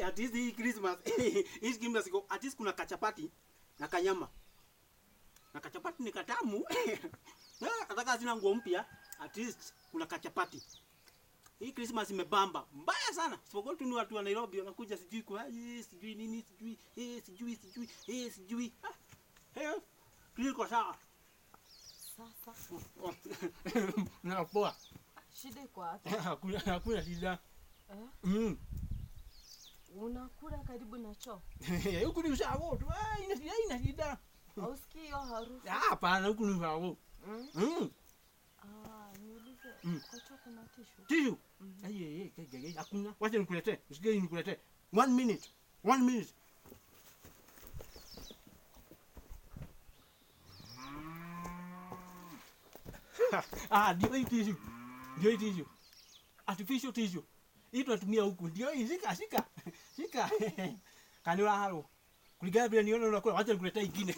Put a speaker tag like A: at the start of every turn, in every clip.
A: at least hii Christmas hii Christmas iko at least kuna kachapati na kanyama. Na kachapati ni katamu. Nataka sina nguo mpya, at least kuna kachapati. Hii Christmas imebamba mbaya sana. Sipokuwa tu ni watu wa Nairobi wanakuja sijui kwa sijui nini sijui. Kiko sawa.
B: Sasa.
A: Na poa.
B: Shida iko wapi?
A: Hakuna shida.
B: Unakula karibu na choo?
A: Huku ni ushago tu. Ina shida.
B: Hausikii hiyo harufu?
A: Hapana, huku ni ushago.
B: Niulize, kwa choo kuna tishu?
A: Tishu? Hakuna. Wacha nikuletee. Usikie nikuletee. 1 minute. 1 minute. Ndio hii tishu. Ndio hii tishu. Artificial tissue. Hii tunatumia huku. Ndio hii, shika. Kanila halo. Kulingana vile niona unakula, wacha nikuletee ingine.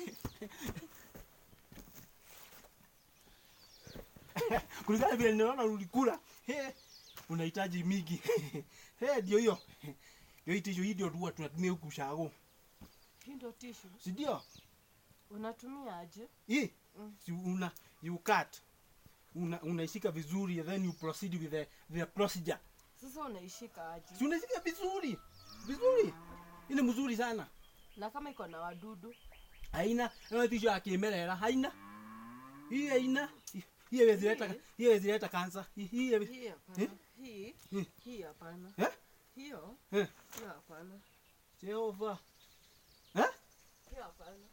A: Kulingana vile niona ulikula. Unahitaji mingi. Ndio hiyo. Ndio hii tissue, hii ndio huwa tunatumia huku shago.
B: Hii ndio tissue.
A: Si ndio?
B: Unatumia aje?
A: Hii. Si you cut. Unaishika vizuri, then you proceed with the procedure.
B: Sasa unaishika aje?
A: Si unaishika vizuri. Vizuri. Ile mzuri sana.
B: Na kama iko na wadudu?
A: Haina, na tishu akimelera, haina. Hii haina. Hii haiwezi kansa.
B: Hii hapana. Hiyo hapana.
A: Jehova.
B: Hiyo hapana.